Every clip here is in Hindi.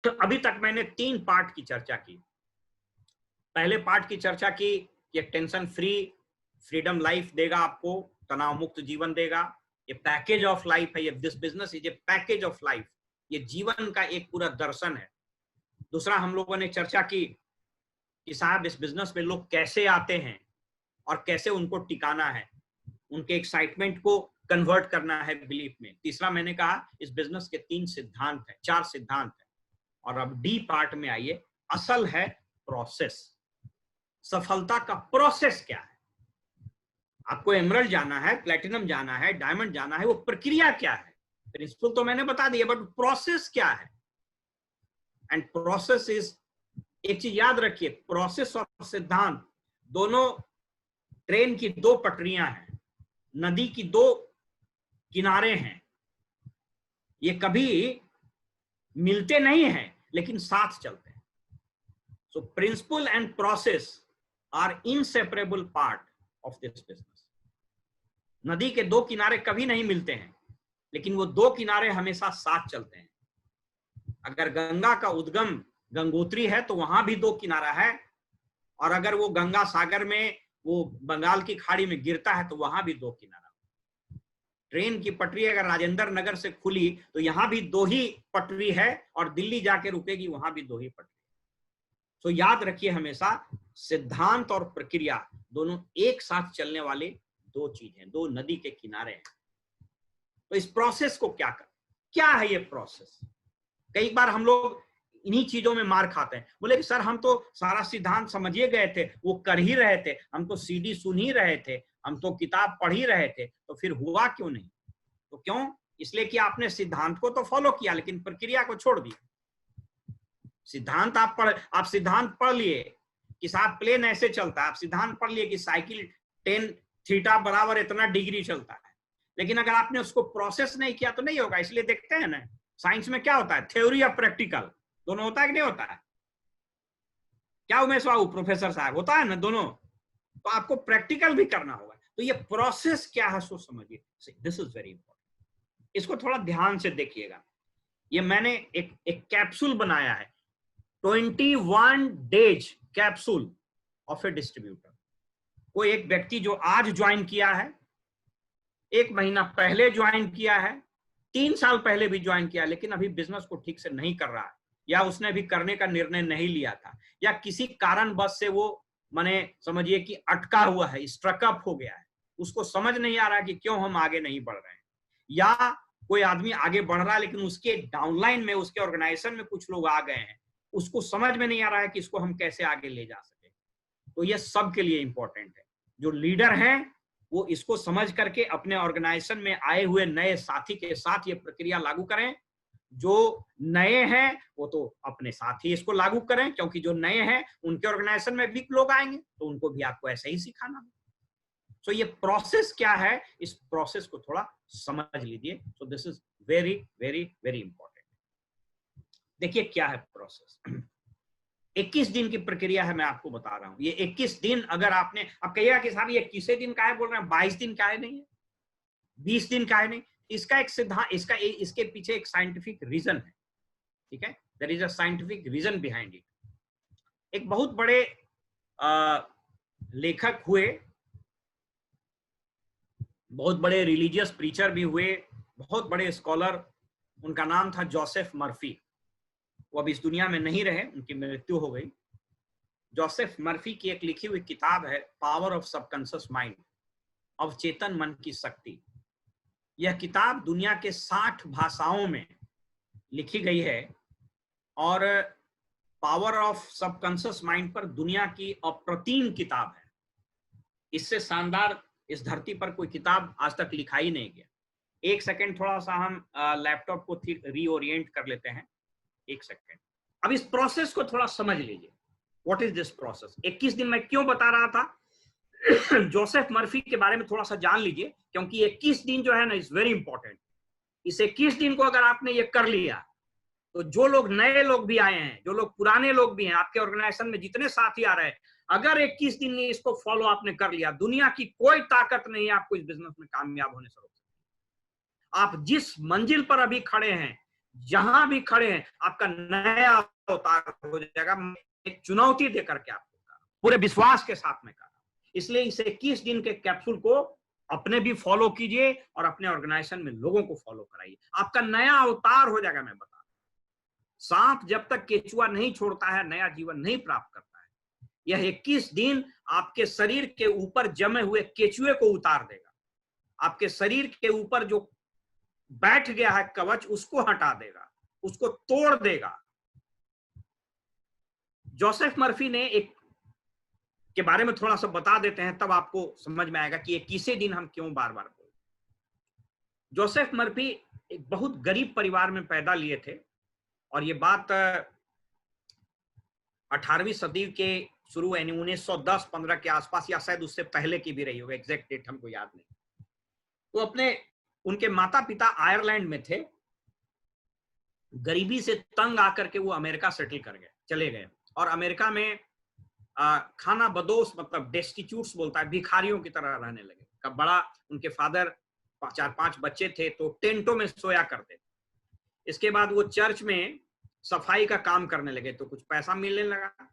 तो अभी तक मैंने 3 पार्ट की चर्चा की। पहले पार्ट की चर्चा की कि टेंशन फ्री फ्रीडम लाइफ देगा, आपको तनाव मुक्त जीवन देगा। ये पैकेज ऑफ लाइफ है, ये this business is a package of life, ये जीवन का एक पूरा दर्शन है। दूसरा हम लोगों ने चर्चा की कि साहब इस बिजनेस में लोग कैसे आते हैं और कैसे उनको टिकाना है, उनके एक्साइटमेंट को कन्वर्ट करना है बिलीफ में। तीसरा मैंने कहा इस बिजनेस के 3 सिद्धांत हैं, 4 सिद्धांत हैं। और अब डी पार्ट में आइए, असल है प्रोसेस। सफलता का प्रोसेस क्या है? आपको एमरल्ड जाना है, प्लैटिनम जाना है, डायमंड जाना है, वो प्रक्रिया क्या है? प्रिंसिपल तो मैंने बता दिया, बट प्रोसेस क्या है? एंड प्रोसेस इज, एक चीज याद रखिए, प्रोसेस और सिद्धांत दोनों ट्रेन की 2 पटरियां हैं, नदी की 2 किनारे हैं। ये कभी मिलते नहीं हैं लेकिन साथ चलते हैं। So principal and process are inseparable part of this business. नदी के 2 किनारे कभी नहीं मिलते हैं लेकिन वो 2 किनारे हमेशा साथ चलते हैं। अगर गंगा का उद्गम गंगोत्री है तो वहां भी 2 किनारा है, और अगर वो गंगा सागर में, वो बंगाल की खाड़ी में गिरता है तो वहां भी 2 किनारा। ट्रेन की पटरी अगर राजेंद्र नगर से खुली तो यहां भी 2 ही पटरी है, और दिल्ली जाके रुकेगी वहां भी 2 ही पटरी। तो याद रखिए हमेशा, सिद्धांत और प्रक्रिया दोनों एक साथ चलने वाले 2 चीजें, 2 नदी के किनारे हैं। तो इस प्रोसेस को क्या है ये प्रोसेस? कई बार हम लोग इन्हीं चीजों में मार खाते हैं। बोले कि सर हम तो सारा सिद्धांत समझिए गए थे, वो कर ही रहे थे, हम तो सीडी सुन ही रहे थे, हम तो किताब पढ़ ही रहे थे, तो फिर हुआ क्यों नहीं? तो क्यों? इसलिए कि आपने सिद्धांत को तो फॉलो किया लेकिन प्रक्रिया को छोड़ दिया। सिद्धांत आप सिद्धांत पढ़ लिए कि साहब प्लेन ऐसे चलता है, आप सिद्धांत पढ़ लिए कि साइकिल 10 थीटा बराबर इतना डिग्री चलता है, लेकिन अगर आपने उसको प्रोसेस नहीं किया तो नहीं होगा। इसलिए देखते हैं ना, साइंस में क्या होता है, थ्योरी और प्रैक्टिकल दोनों होता है कि नहीं होता है? क्या उमेश बाबू प्रोफेसर साहब, होता है ना दोनों? तो आपको प्रैक्टिकल भी करना होगा। तो ये प्रोसेस क्या है सो समझिए, दिस इज वेरी इंपॉर्टेंट। इसको थोड़ा ध्यान से देखिएगा। ये मैंने एक कैप्सूल बनाया है, 21 days capsule of A distributor. कोई एक व्यक्ति जो आज ज्वाइन किया है, 1 महीना पहले ज्वाइन किया है, 3 साल पहले भी ज्वाइन किया, लेकिन अभी बिजनेस को ठीक से नहीं कर रहा है, या उसने भी करने का निर्णय नहीं लिया था, या किसी कारणवश से वो माने समझिए कि अटका हुआ है, स्ट्रकअप हो गया है, उसको समझ नहीं आ रहा कि क्यों हम आगे नहीं बढ़ रहे हैं। या कोई आदमी आगे बढ़ रहा है लेकिन उसके डाउनलाइन में, उसके ऑर्गेनाइजेशन में कुछ लोग आ गए हैं, उसको समझ में नहीं आ रहा है कि इसको हम कैसे आगे ले जा सके। तो ये सबके लिए इंपॉर्टेंट है। जो लीडर हैं वो इसको समझ करके अपने ऑर्गेनाइजेशन में आए हुए नए साथी के साथ ये प्रक्रिया लागू करें। जो नए हैं वो तो अपने साथ ही इसको लागू करें, क्योंकि जो नए हैं उनके ऑर्गेनाइजेशन में भी लोग आएंगे तो उनको भी आपको ऐसे ही सिखाना है। सो ये प्रोसेस क्या है, इस प्रोसेस को थोड़ा समझ लीजिए। So this is very very very important. देखिए क्या है प्रोसेस। 21 दिन की प्रक्रिया है, मैं आपको बता रहा हूं। ये 21 दिन अगर आपने, अब कहिएगा कि साहब ये 21 दिन का है बोल रहे हैं, 22 दिन का है नहीं है, 20 दिन का है नहीं। इसका एक सिद्धांत, इसके पीछे एक साइंटिफिक रीजन है, ठीक है? There is a scientific reason behind it. एक बहुत बड़े लेखक हुए, बहुत बड़े रिलीजियस प्रीचर भी हुए, बहुत बड़े स्कॉलर, उनका नाम था जोसेफ मर्फी। वो अब इस दुनिया में नहीं रहे, उनकी मृत्यु हो गई। जोसेफ मर्फी की एक लिखी हुई किताब है, पावर ऑफ सबकॉन्शियस माइंड, अवचेतन मन की शक्ति। यह किताब दुनिया के 60 भाषाओं में लिखी गई है, और पावर ऑफ सबकॉन्शियस माइंड पर दुनिया की अप्रतिम किताब है। इससे शानदार इस धरती पर कोई किताब आज तक लिखा ही नहीं गया। एक सेकंड, थोड़ा सा हम लैपटॉप को रीओरिएंट कर लेते हैं, एक सेकंड। अब इस प्रोसेस को थोड़ा समझ लीजिए, व्हाट इज दिस प्रोसेस। 21 दिन मैं क्यों बता रहा था जोसेफ मर्फी के बारे में थोड़ा सा जान लीजिए, क्योंकि 21 दिन जो है ना इज वेरी इंपॉर्टेंट। इस 21 दिन को अगर आपने ये कर लिया तो जो लोग नए लोग भी आए हैं, जो लोग पुराने लोग भी हैं, आपके ऑर्गेनाइजेशन में जितने साथी आ रहे हैं, अगर 21 दिन में इसको फॉलो आपने कर लिया, दुनिया की कोई ताकत नहीं है आपको इस बिजनेस में कामयाब होने से रोक सकती। आप जिस मंजिल पर अभी खड़े हैं, जहां भी खड़े हैं आपका नया अवतार हो जाएगा। एक चुनौती देकर के आपको पूरे विश्वास के साथ में कहा। इसलिए इस 21 दिन के कैप्सूल को अपने भी फॉलो कीजिए और अपने ऑर्गेनाइजेशन में लोगों को फॉलो कराइए, आपका नया अवतार हो जाएगा। मैं बता, सांप जब तक केचुआ नहीं छोड़ता है नया जीवन नहीं प्राप्त करता है। यह 21 दिन आपके शरीर के ऊपर जमे हुए केचुए को उतार देगा, आपके शरीर के ऊपर जो बैठ गया है कवच उसको हटा देगा, उसको तोड़ देगा। जोसेफ मर्फी ने एक के बारे में थोड़ा सा बता देते हैं, तब आपको समझ में आएगा कि 21वें दिन हम क्यों बार बार बोलते। जोसेफ मर्फी एक बहुत गरीब परिवार में पैदा लिए थे और ये बात 18वीं सदी के शुरू यानी 1910-15 के आसपास या शायद उससे पहले की भी रही होगी, एग्जैक्ट डेट हमको याद नहीं। तो अपने उनके माता पिता आयरलैंड में थे, गरीबी से तंग आकर के वो अमेरिका सेटल कर गए, चले गए और अमेरिका में खाना बदोश मतलब डेस्टिट्यूट्स बोलता है, भिखारियों की तरह रहने लगे। कब बड़ा उनके फादर 4-5 बच्चे थे तो टेंटों में सोया करते थे। इसके बाद वो चर्च में सफाई का काम करने लगे तो कुछ पैसा मिलने लगा।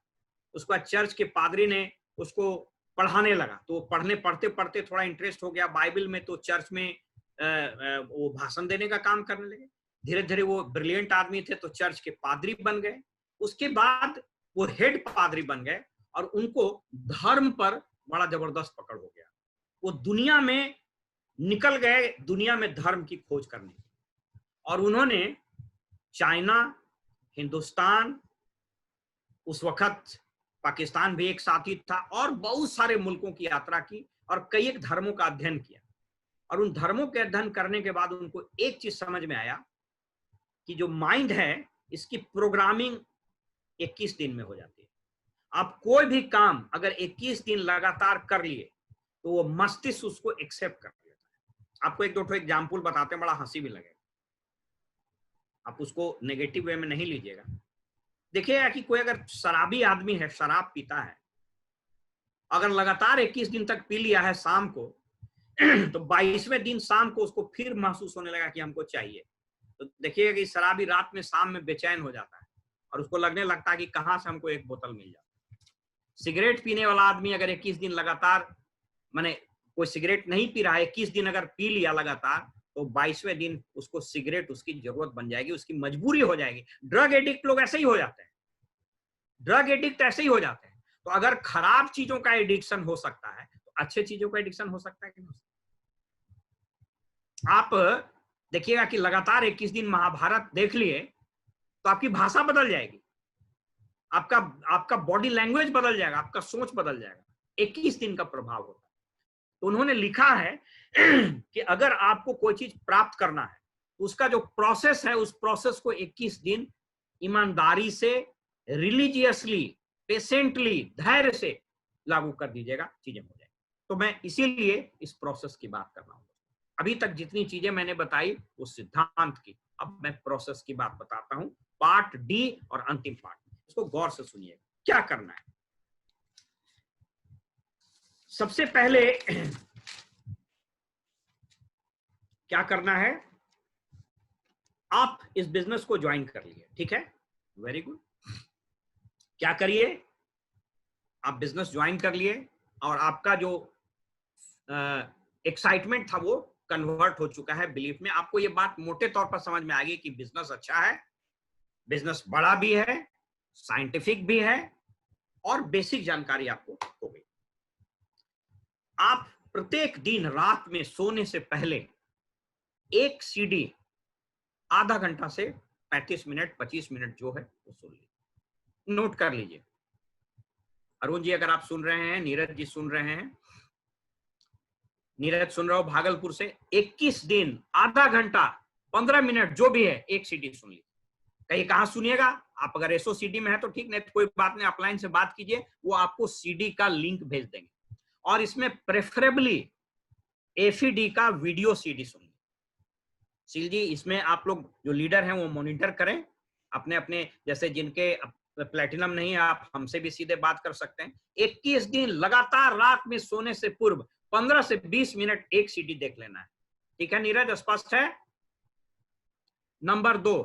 उसके बाद चर्च के पादरी ने उसको पढ़ाने लगा, तो पढ़ते पढ़ते थोड़ा इंटरेस्ट हो गया बाइबल में, तो चर्च में वो भाषण देने का काम करने लगे। धीरे धीरे वो ब्रिलियंट आदमी थे तो चर्च के पादरी बन गए। उसके बाद वो हेड पादरी बन गए और उनको धर्म पर बड़ा जबरदस्त पकड़ हो गया। वो दुनिया में निकल गए, दुनिया में धर्म की खोज करने की, और उन्होंने चाइना, हिंदुस्तान, उस वक्त पाकिस्तान भी एक साथी था, और बहुत सारे मुल्कों की यात्रा की और कई एक धर्मों का अध्ययन किया। और उन धर्मों के अध्ययन करने के बाद उनको एक चीज समझ में आया कि जो माइंड है इसकी प्रोग्रामिंग 21 दिन में हो जाती है। आप कोई भी काम अगर 21 दिन लगातार कर लिए तो वो मस्तिष्क उसको एक्सेप्ट कर लेता है। आपको एक दो एग्जाम्पल बताते हैं, बड़ा हंसी भी लगेगा, आप उसको नेगेटिव वे में नहीं लीजिएगा। देखिएगा कि कोई अगर शराबी आदमी है, शराब पीता है, अगर लगातार 21 दिन तक पी लिया है शाम को तो 22वें दिन शाम को उसको फिर महसूस होने लगा कि हमको चाहिए, तो देखिएगा कि शराबी रात में शाम में बेचैन हो जाता है और उसको लगने लगता है कि कहां से हमको एक बोतल मिल जाए। सिगरेट पीने वाला आदमी अगर 21 दिन लगातार, माने कोई सिगरेट नहीं पी रहा है, 21 दिन अगर पी लिया लगातार, तो 22वें दिन उसको सिगरेट उसकी जरूरत बन जाएगी, उसकी मजबूरी हो जाएगी। ड्रग एडिक्ट लोग ऐसे ही हो जाते हैं, ड्रग एडिक्ट ऐसे ही हो जाते हैं। तो अगर खराब चीजों का एडिक्शन हो सकता है तो अच्छे चीजों का एडिक्शन हो सकता है कि नहीं? आप देखिएगा कि लगातार 21 दिन महाभारत देख लिए तो आपकी भाषा बदल जाएगी, आपका बॉडी लैंग्वेज बदल जाएगा, आपका सोच बदल जाएगा। 21 दिन का प्रभाव होता है। तो उन्होंने लिखा है कि अगर आपको कोई चीज प्राप्त करना है तो उसका जो प्रोसेस है उस प्रोसेस को 21 दिन ईमानदारी से, रिलीजियसली, पेशेंटली, धैर्य से लागू कर दीजिएगा, चीजें हो जाएगी। तो मैं इसीलिए इस प्रोसेस की बात कर रहा हूं। अभी तक जितनी चीजें मैंने बताई वो सिद्धांत की, अब मैं प्रोसेस की बात बताता हूं, पार्ट डी और अंतिम पार्ट। इसको गौर से सुनिएगा, क्या करना है। सबसे पहले क्या करना है, आप इस बिजनेस को ज्वाइन कर लिए, ठीक है, वेरी गुड। क्या करिए, आप बिजनेस ज्वाइन कर लिए और आपका जो एक्साइटमेंट था वो कन्वर्ट हो चुका है बिलीफ में। आपको ये बात मोटे तौर पर समझ में आ गई कि बिजनेस अच्छा है, बिजनेस बड़ा भी है, साइंटिफिक भी है, और बेसिक जानकारी आपको हो गई। आप प्रत्येक दिन रात में सोने से पहले एक सीडी आधा घंटा से 35 मिनट 25 मिनट जो है वो सुन लीजिए, नोट कर लीजिए। अरुण जी अगर आप सुन रहे हैं, नीरज जी सुन रहे हैं, नीरज सुन रहा हो भागलपुर से, 21 दिन आधा घंटा 15 मिनट जो भी है एक सीडी सुन लीजिए। कहीं कहां सुनिएगा, आप अगर एसओ सीडी में है तो ठीक, नहीं तो कोई बात नहीं, अपलाइन से बात कीजिए, वो आपको सीडी का लिंक भेज देंगे। और इसमें प्रेफरेबली एफईडी का वीडियो सीडी सुनिए। सील जी इसमें आप लोग जो लीडर हैं वो मॉनिटर करें, अपने अपने जैसे जिनके प्लेटिनम नहीं है आप हमसे भी सीधे बात कर सकते हैं। 21 दिन लगातार रात में सोने से पूर्व 15 से 20 मिनट एक सीडी देख लेना है, ठीक है नीरज, स्पष्ट है। नंबर 2,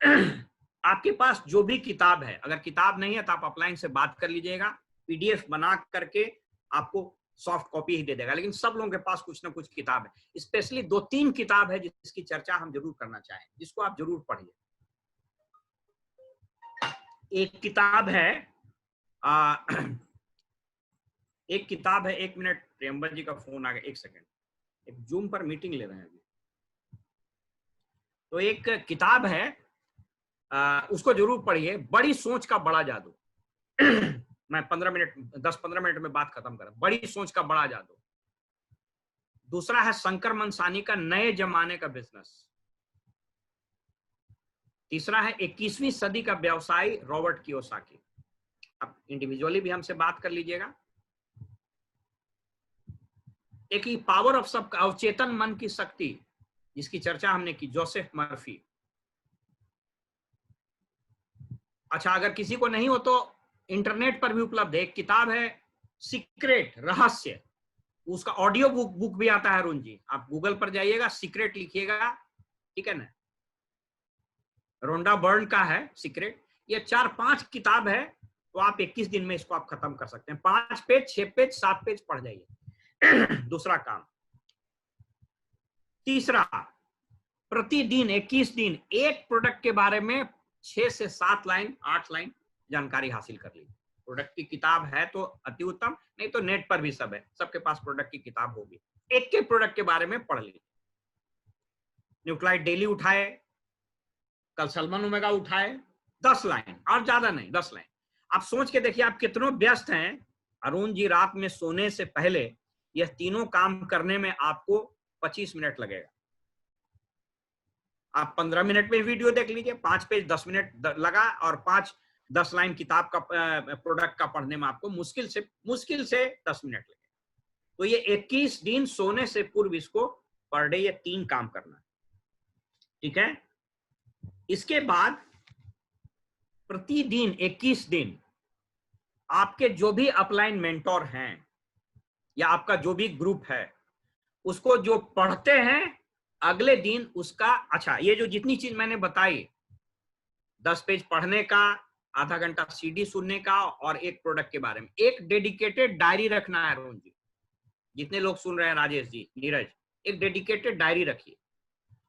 आपके पास जो भी किताब है, अगर किताब नहीं है तो आप अपलाइन से बात कर लीजिएगा, पीडीएफ बना करके आपको सॉफ्ट कॉपी ही दे देगा। लेकिन सब लोगों के पास कुछ ना कुछ किताब है। स्पेशली 2-3 किताब है जिसकी चर्चा हम जरूर करना चाहें, जिसको आप जरूर पढ़िए। एक किताब है एक किताब है, 1 मिनट, प्रियंबर जी का फोन आ गया, 1 सेकंड, एक जूम पर मीटिंग ले रहे हैं अभी। तो एक किताब है, उसको जरूर पढ़िए, बड़ी सोच का बड़ा जादू। मैं 10-15 मिनट में बात खत्म करूं। बड़ी सोच का बड़ा जादू। दूसरा है शंकर मनसानी का नए जमाने का बिजनेस। तीसरा है 21वीं सदी का व्यवसायी रॉबर्ट कियोसाकी। अब इंडिविजुअली भी हमसे बात कर लीजिएगा। एक ही पावर ऑफ सब, अवचेतन मन की शक्ति, जिसकी चर्चा हमने की, जोसेफ मर्फी। अच्छा, अगर किसी को नहीं हो तो इंटरनेट पर भी उपलब्ध है, एक किताब है सीक्रेट, रहस्य, उसका ऑडियो बुक भी आता है अरुण जी। आप गूगल पर जाइएगा, सीक्रेट लिखिएगा, ठीक है ना, रोंडा बर्न का है सीक्रेट। ये 4-5 किताब है, तो आप 21 दिन में इसको आप खत्म कर सकते हैं। 5 पेज, 6 पेज, 7 पेज पढ़ जाइए। दूसरा काम। तीसरा, प्रतिदिन 21 दिन एक प्रोडक्ट के बारे में 6 से 7 लाइन, 8 लाइन जानकारी हासिल कर लीजिए। प्रोडक्ट की किताब है तो अति उत्तम, नहीं तो नेट पर भी सब है, सबके पास प्रोडक्ट की किताब होगी। एक के प्रोडक्ट के बारे में पढ़ लीजिए। न्यूक्लाइड डेली उठाए, कल सलमान ओमेगा उठाए, 10 लाइन, और ज्यादा नहीं, 10 लाइन। आप सोच के देखिए आप कितनों व्यस्त हैं। अरुण जी, रात में सोने से पहले यह तीनों काम करने में आपको 25 मिनट लगेगा। आप 15 मिनट में वीडियो देख लीजिए, 5 पेज 10 मिनट लगा, और 5-10 लाइन किताब का प्रोडक्ट का पढ़ने में आपको मुश्किल से 10 मिनट लगे। तो ये 21 दिन सोने से पूर्व इसको पर डे ये 3 काम करना है, ठीक है। इसके बाद प्रतिदिन 21 दिन आपके जो भी अपलाइन मेंटोर हैं या आपका जो भी ग्रुप है, उसको जो पढ़ते हैं अगले दिन उसका, अच्छा, ये जो जितनी चीज मैंने बताई, 10 पेज पढ़ने का, आधा घंटा सीडी सुनने का, और एक प्रोडक्ट के बारे में, एक डेडिकेटेड डायरी रखना है अरुण जी। जितने लोग सुन रहे हैं, राजेश जी, नीरज, एक डेडिकेटेड डायरी रखिए,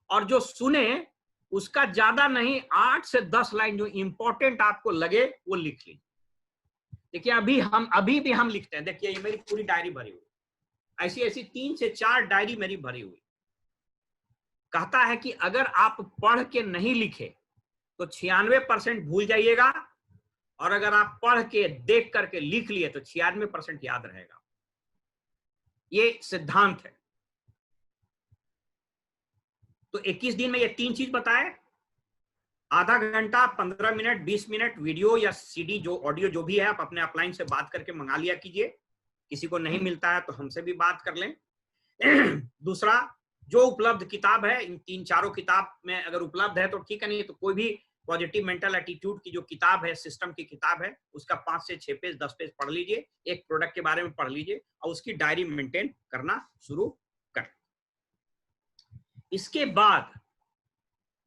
और जो सुने उसका ज्यादा नहीं, 8 से 10 लाइन जो इंपॉर्टेंट आपको लगे वो लिख लीजिए। देखिए अभी भी हम लिखते हैं। देखिए ये मेरी पूरी डायरी भरी हुई, ऐसी 3 से 4 डायरी मेरी भरी हुई। कहता है कि अगर आप पढ़ के नहीं लिखे तो 96% भूल जाइएगा, और अगर आप पढ़ के देख करके लिख लिए तो 96% याद रहेगा। ये सिद्धांत है। तो 21 दिन में ये 3 चीज बताए, आधा घंटा, 15 मिनट, 20 मिनट वीडियो या सीडी, जो ऑडियो जो भी है, आप अपने अपलाइन से बात करके मंगा लिया कीजिए। किसी को नहीं मिलता है तो हमसे भी बात कर लें। दूसरा, जो उपलब्ध किताब है, इन 3-4 किताब में अगर उपलब्ध है तो ठीक है, नहीं तो कोई भी पॉजिटिव मेंटल एटीट्यूड की जो किताब है, सिस्टम की किताब है, उसका 5 से 6 पेज, 10 पेज पढ़ लीजिए, एक प्रोडक्ट के बारे में पढ़ लीजिए, और उसकी डायरी मेंटेन करना शुरू कर। इसके बाद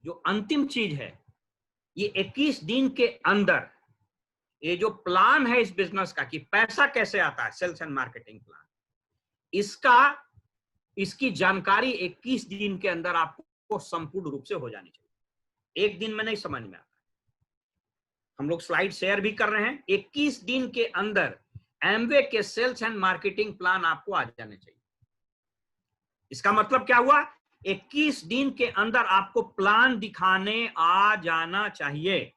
जो अंतिम चीज है, ये 21 दिन के अंदर ये जो प्लान है इस बिजनेस का कि पैसा कैसे आता है, सेल्स एंड मार्केटिंग प्लान, इसकी जानकारी 21 दिन के अंदर आपको संपूर्ण रूप से हो जानी चाहिए। एक दिन में नहीं समझ में आता। हम लोग स्लाइड शेयर भी कर रहे हैं। 21 दिन के अंदर एमवे के सेल्स एंड मार्केटिंग प्लान आपको आ जाने चाहिए। इसका मतलब क्या हुआ? 21 दिन के अंदर आपको प्लान दिखाने आ जाना चाहिए।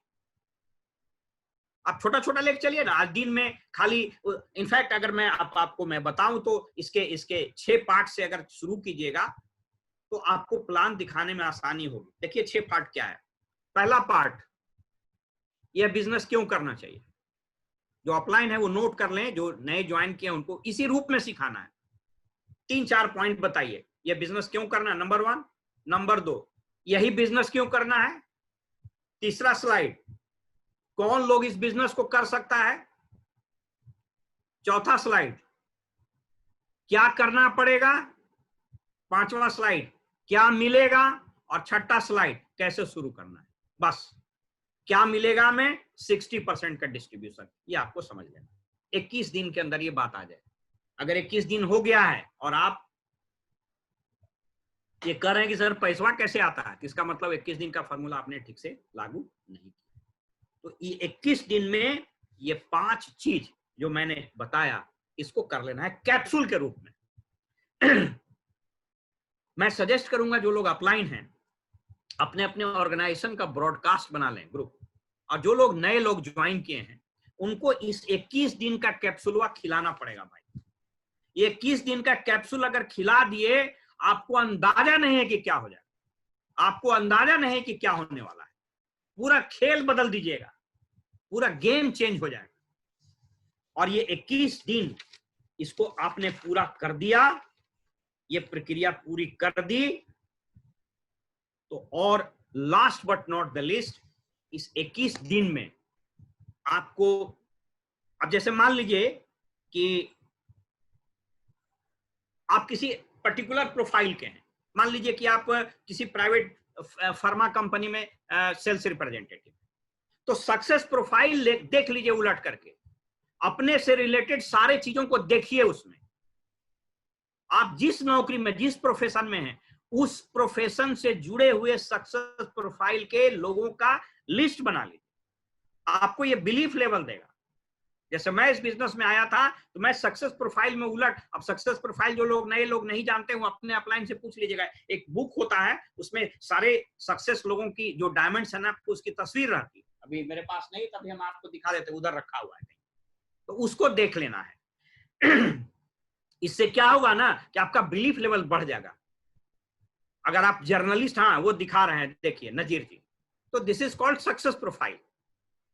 आप छोटा छोटा लेके चलिए ना, आज दिन में खाली, इनफैक्ट अगर मैं आपको मैं बताऊं तो इसके 6 पार्ट से अगर शुरू कीजिएगा तो आपको प्लान दिखाने में आसानी होगी। देखिए 6 पार्ट क्या है। पहला पार्ट, यह बिजनेस क्यों करना चाहिए। जो अपलाइन है वो नोट कर लें, जो नए ज्वाइन किए उनको इसी रूप में सिखाना है। 3-4 पॉइंट बताइए, यह बिजनेस क्यों करना है, नंबर 1। नंबर 2, यही बिजनेस क्यों करना है। तीसरा स्लाइड, कौन लोग इस बिजनेस को कर सकता है। चौथा स्लाइड, क्या करना पड़ेगा। 5वां स्लाइड, क्या मिलेगा। और 6ठा स्लाइड, कैसे शुरू करना है। बस क्या मिलेगा में 60% का डिस्ट्रीब्यूशन। ये आपको समझ लेना, 21 दिन के अंदर ये बात आ जाए। अगर 21 दिन हो गया है और आप ये कर रहे हैं कि सर पैसा कैसे आता है, इसका मतलब 21 दिन का फॉर्मूला आपने ठीक से लागू नहीं किया। तो ये 21 दिन में ये 5 चीज जो मैंने बताया इसको कर लेना है कैप्सूल के रूप में। मैं सजेस्ट करूंगा जो लोग अपलाइन हैं अपने अपने ऑर्गेनाइजेशन का ब्रॉडकास्ट बना लें ग्रुप, और जो लोग नए लोग ज्वाइन किए हैं उनको इस 21 दिन का कैप्सूल खिलाना पड़ेगा भाई। ये 21 दिन का कैप्सूल अगर खिला दिए, आपको अंदाजा नहीं है कि क्या हो जाए, आपको अंदाजा नहीं है कि क्या होने वाला है। पूरा खेल बदल दीजिएगा, पूरा गेम चेंज हो जाएगा। और ये 21 दिन इसको आपने पूरा कर दिया, ये प्रक्रिया पूरी कर दी तो, और last but not the list, इस 21 दिन में आपको, अब जैसे मान लीजिए कि आप किसी पर्टिकुलर प्रोफाइल के हैं, मान लीजिए कि आप किसी प्राइवेट फार्मा कंपनी में सेल्स रिप्रेजेंटेटिव, तो सक्सेस प्रोफाइल देख लीजिए उलट करके, अपने से रिलेटेड सारे चीजों को देखिए। उसमें आप जिस नौकरी में जिस प्रोफेशन में हैं उस प्रोफेशन से जुड़े हुए सक्सेस प्रोफाइल के लोगों का लिस्ट बना लीजिए, आपको ये बिलीफ लेवल देगा। जैसे मैं इस बिजनेस में आया था तो मैं सक्सेस प्रोफाइल में उलट, अब सक्सेस प्रोफाइल जो लोग नए लोग नहीं जानते वो अपने अपलाइन से पूछ लीजिएगा, एक बुक होता है उसमें सारे सक्सेस लोगों की जो डायमंड्स है ना, आपको उसकी तस्वीर रहती है, अभी मेरे पास नहीं तभी हम आपको दिखा देते, उधर रखा हुआ है, तो उसको देख लेना है। इससे क्या होगा ना कि आपका बिलीफ लेवल बढ़ जाएगा। अगर आप जर्नलिस्ट, हाँ वो दिखा रहे हैं, देखिए नजीर जी, तो this is called success profile.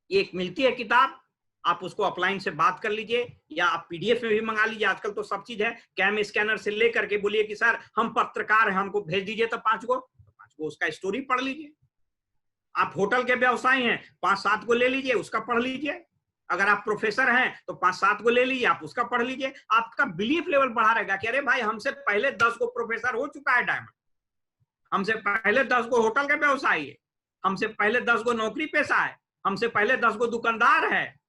ये एक मिलती है किताब, आप उसको अपलाइन से बात कर लीजिए या आप पीडीएफ में भी मंगा लीजिए, आजकल तो सब चीज है, कैम स्कैनर से लेकर के बोलिए कि सर हम पत्रकार हैं, हमको भेज दीजिए तो 5 गो उसका स्टोरी पढ़ लीजिए। आप होटल के व्यवसायी हैं, 5-7 को ले लीजिए, उसका पढ़ लीजिए। अगर आप प्रोफेसर हैं तो 5-7 को ले लीजिए, आप उसका पढ़ लीजिए। आपका बिलीफ लेवल बढ़ा रहेगा कि अरे भाई हमसे पहले 10 को प्रोफेसर हो चुका है डायमंड, हमसे पहले 10 को होटल के व्यवसायी है, हमसे पहले 10 को नौकरी पेशा है, हमसे पहले 10 को दुकानदार है,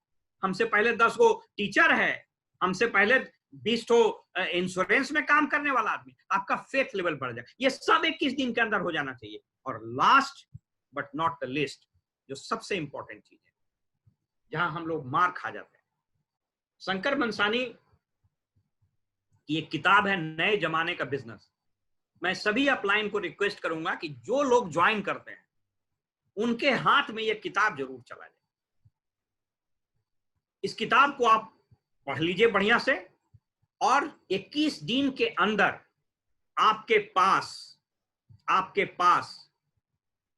हमसे पहले 10 को टीचर है, हमसे पहले 20 तो इंश्योरेंस में काम करने वाला आदमी। आपका फेथ लेवल बढ़ जाए। ये सब 21 दिन के अंदर हो जाना चाहिए। और last but not the list, जो सबसे इंपॉर्टेंट चीज है, जहां हम लोग मार खा जाते हैं, शंकर मनसानी की एक किताब है नए जमाने का बिजनेस। मैं सभी अपलाइन को रिक्वेस्ट करूंगा कि जो लोग ज्वाइन करते हैं उनके हाथ में यह किताब जरूर चला जाए। इस किताब को आप पढ़ लीजिए बढ़िया से, और 21 दिन के अंदर आपके पास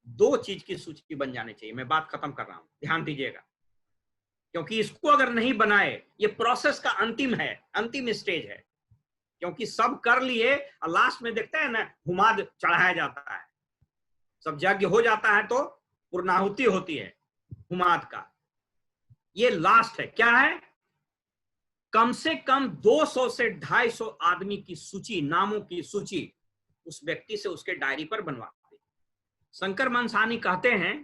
2 चीज की सूची बन जानी चाहिए। मैं बात खत्म कर रहा हूं, ध्यान दीजिएगा, क्योंकि इसको अगर नहीं बनाए, ये प्रोसेस का अंतिम स्टेज है, क्योंकि सब कर लिए और लास्ट में देखते हैं ना हुमाद चढ़ाया जाता है, सब यज्ञ हो जाता है तो पूर्णाहुति होती है हुमाद का। ये लास्ट है, क्या है, कम से कम 200 से 250 आदमी की सूची, नामों की सूची उस व्यक्ति से उसके डायरी पर बनवाते। शंकर मनसानी कहते हैं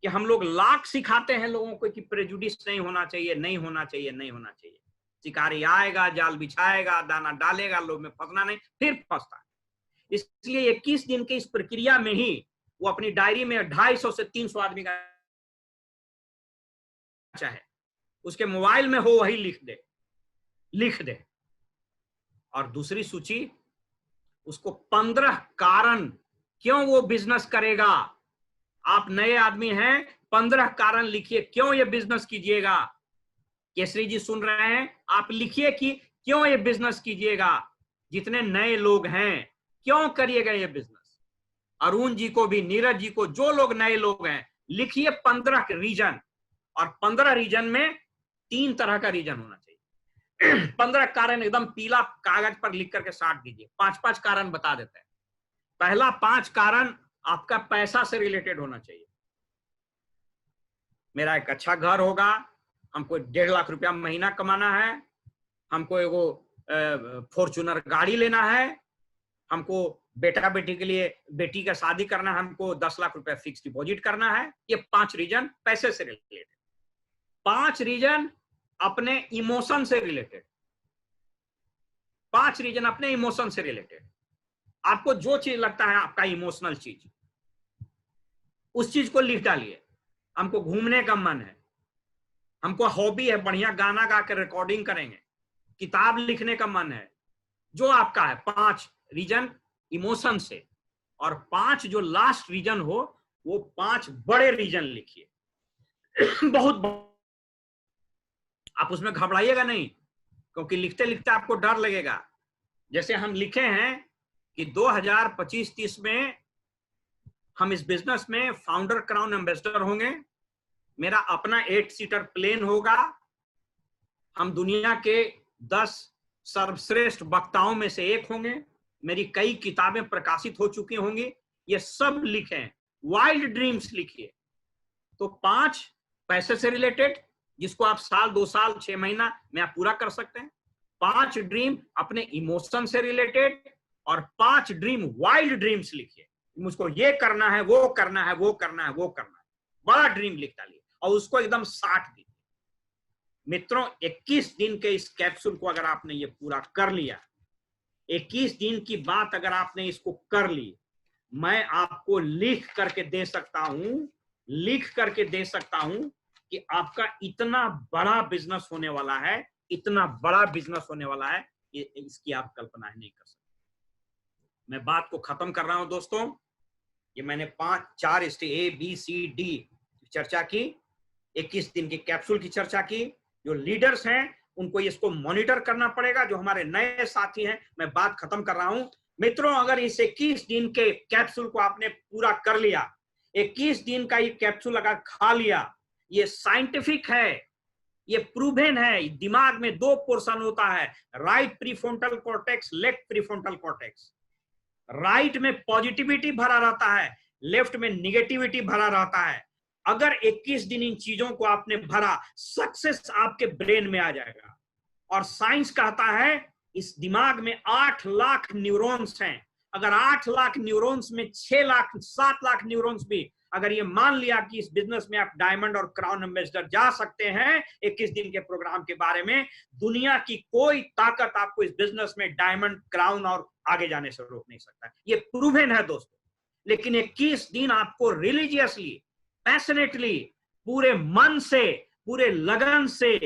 कि हम लोग लाख सिखाते हैं लोगों को कि प्रेजुडिस नहीं होना चाहिए, नहीं होना चाहिए, नहीं होना चाहिए। शिकारी आएगा, जाल बिछाएगा, दाना डालेगा, लोग में फंसना नहीं, फिर फंसता है। इसलिए 21 दिन की इस प्रक्रिया में ही वो अपनी डायरी में 250 से 300 आदमी का चाहे उसके मोबाइल में हो वही लिख दे। और दूसरी सूची, उसको 15 कारण क्यों वो बिजनेस करेगा। आप नए आदमी हैं, 15 कारण लिखिए क्यों ये बिजनेस कीजिएगा। केसरी जी सुन रहे हैं, आप लिखिए कि क्यों ये बिजनेस कीजिएगा। जितने नए लोग हैं क्यों करिएगा ये बिजनेस। अरुण जी को भी, नीरज जी को, जो लोग नए लोग हैं, लिखिए 15 रीजन, और 15 रीजन में 3 तरह का रीजन होना चाहिए। 15 कारण एकदम पीला कागज पर लिख करके साट दीजिए। 5-5 कारण बता देते हैं। पहला 5 कारण आपका पैसा से रिलेटेड होना चाहिए। मेरा एक अच्छा घर होगा, हमको 1.5 लाख रुपया महीना कमाना है, हमको एगो फॉर्च्यूनर गाड़ी लेना है, हमको बेटा बेटी के लिए, बेटी का शादी करना है, हमको 10 लाख रुपए फिक्स डिपॉजिट करना है। ये 5 रीजन पैसे से रिलेटेड। 5 रीजन अपने इमोशन से रिलेटेड। 5 रीजन अपने इमोशन से रिलेटेड। आपको जो चीज लगता है आपका इमोशनल चीज, उस चीज को लिख डालिए। हमको घूमने का मन है, हमको हॉबी है, बढ़िया गाना गा के रिकॉर्डिंग करेंगे, किताब लिखने का मन है, जो आपका है। 5 रीजन इमोशन से, और 5 जो लास्ट रीजन हो वो 5 बड़े रीजन लिखिए। बहुत आप उसमें घबराइएगा नहीं, क्योंकि लिखते लिखते आपको डर लगेगा। जैसे हम लिखे हैं कि 2025-30 में हम इस बिजनेस में फाउंडर क्राउन एम्बेसडर होंगे, मेरा अपना 8 सीटर प्लेन होगा, हम दुनिया के 10 सर्वश्रेष्ठ वक्ताओं में से एक होंगे, मेरी कई किताबें प्रकाशित हो चुकी होंगी। ये सब लिखे हैं। वाइल्ड ड्रीम्स लिखिए। तो 5 पैसे से रिलेटेड, जिसको आप साल, 2 साल, 6 महीना में आप पूरा कर सकते हैं। 5 ड्रीम अपने इमोशन से रिलेटेड, और 5 ड्रीम वाइल्ड ड्रीम्स लिखिए। मुझको ये करना है, वो करना है, वो करना है, वो करना है। बड़ा ड्रीम लिख डालिए और उसको एकदम 60 दीजिए। मित्रों, 21 दिन के इस कैप्सूल को अगर आपने ये पूरा कर लिया, 21 दिन की बात अगर आपने इसको कर ली, मैं आपको लिख करके दे सकता हूं कि आपका इतना बड़ा बिजनेस होने वाला है, इतना बड़ा बिजनेस होने वाला है, इसकी आप कल्पना ही नहीं कर सकते। मैं बात को खत्म कर रहा हूं दोस्तों। ये मैंने 4 ABCD चर्चा की, 21 दिन की कैप्सूल की चर्चा की। जो लीडर्स हैं उनको इसको मॉनिटर करना पड़ेगा। जो हमारे नए साथी हैं, मैं बात खत्म कर रहा हूं। मित्रों, अगर इस 21 दिन के कैप्सूल को आपने पूरा कर लिया, 21 दिन का ये कैप्सूल अगर खा लिया, ये साइंटिफिक है, ये प्रूवन है। दिमाग में 2 पोर्शन होता है, right prefrontal cortex, left prefrontal cortex. Right में पॉजिटिविटी भरा रहता है, लेफ्ट में निगेटिविटी भरा रहता है। अगर 21 दिन इन चीजों को आपने भरा, सक्सेस आपके ब्रेन में आ जाएगा। और साइंस कहता है इस दिमाग में 8 लाख न्यूरॉन्स हैं। अगर 8 लाख न्यूरॉन्स में 6 लाख 7 लाख न्यूरॉन्स भी, अगर ये मान लिया कि इस बिजनेस में आप डायमंड और क्राउन एम्बेसडर जा सकते हैं 21 दिन के प्रोग्राम के बारे में, दुनिया की कोई ताकत आपको इस बिजनेस में डायमंड, क्राउन और आगे जाने से रोक नहीं सकता। ये प्रूवन है दोस्तों। लेकिन 21 दिन आपको रिलीजियसली, पैशनेटली, पूरे मन से, पूरे लगन से,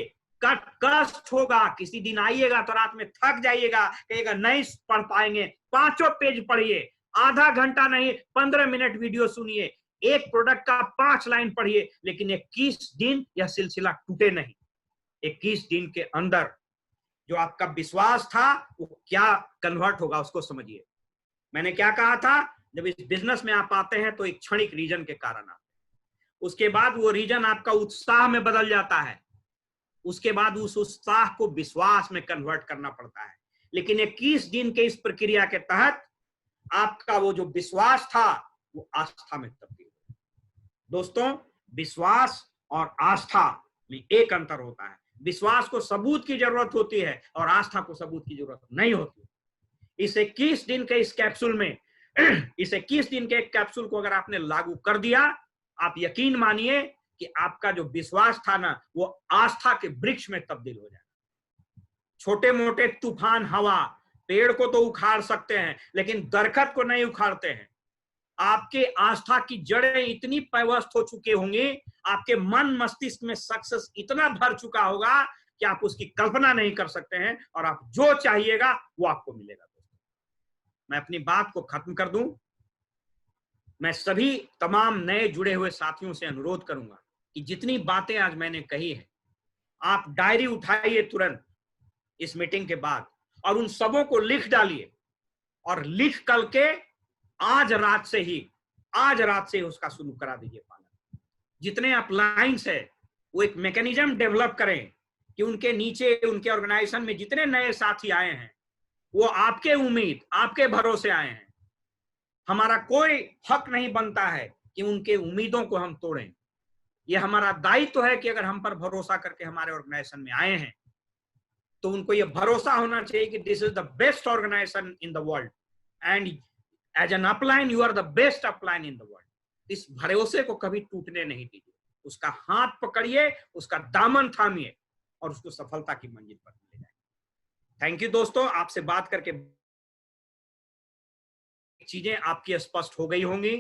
कष्ट होगा। किसी दिन आइएगा तो रात में थक जाइएगा, कहेगा नहीं पढ़ पाएंगे, 5 पेज पढ़िए, आधा घंटा नहीं 15 मिनट वीडियो सुनिए, एक प्रोडक्ट का 5 लाइन पढ़िए, लेकिन 21 दिन यह सिलसिला टूटे नहीं। 21 दिन के अंदर जो आपका विश्वास था वो क्या कन्वर्ट होगा उसको समझिए। मैंने क्या कहा था, जब इस बिजनेस में आप आते हैं तो एक क्षणिक रीजन के कारण आते हैं, उसके बाद वो रीजन आपका उत्साह में बदल जाता है, उसके बाद उस उत्साह को विश्वास में कन्वर्ट करना पड़ता है। लेकिन 21 दिन के इस प्रक्रिया के तहत आपका वो जो विश्वास था वो आस्था में तब्दील हो। दोस्तों, विश्वास और आस्था में एक अंतर होता है। विश्वास को सबूत की जरूरत होती है और आस्था को सबूत की जरूरत नहीं होती। इस 21 दिन के इस कैप्सूल में इस 21 दिन के एक कैप्सूल को अगर आपने लागू कर दिया, आप यकीन मानिए कि आपका जो विश्वास था ना, वो आस्था के वृक्ष में तब्दील हो जाएगा। छोटे मोटे तूफान, हवा, पेड़ को तो उखाड़ सकते हैं लेकिन दरख्त को नहीं उखाड़ते हैं। आपके आस्था की जड़ें इतनी पैवस्त हो चुकी होंगी, आपके मन मस्तिष्क में सक्सेस इतना भर चुका होगा कि आप उसकी कल्पना नहीं कर सकते हैं, और आप जो चाहिएगा वो आपको मिलेगा। मैं अपनी बात को खत्म कर दूं। मैं सभी तमाम नए जुड़े हुए साथियों से अनुरोध करूंगा कि जितनी बातें आज मैंने कही है, आप डायरी उठाइए तुरंत इस मीटिंग के बाद और उन सबों को लिख डालिए, और लिख करके आज रात से ही उसका शुरू करा दीजिए पालन। जितने आप लाइन्स है वो एक मैकेनिज्म डेवलप करें कि उनके नीचे, उनके ऑर्गेनाइजेशन में जितने नए साथी आए हैं वो आपके उम्मीद, आपके भरोसे आए हैं। हमारा कोई हक नहीं बनता है कि उनके उम्मीदों को हम तोड़ें। ये हमारा दायित्व है कि अगर हम पर भरोसा करके हमारे ऑर्गेनाइजेशन में आए हैं तो उनको ये भरोसा होना चाहिए कि this is the best organisation in the world, and as an upline you are the best upline in the world. इस भरोसे को कभी टूटने नहीं दीजिए, उसका हाथ पकड़िए, उसका दामन थामिए और उसको सफलता की मंजिल पर ले जाइए। थैंक यू दोस्तों, आपसे बात करके चीजें आपकी स्पष्ट हो गई होंगी।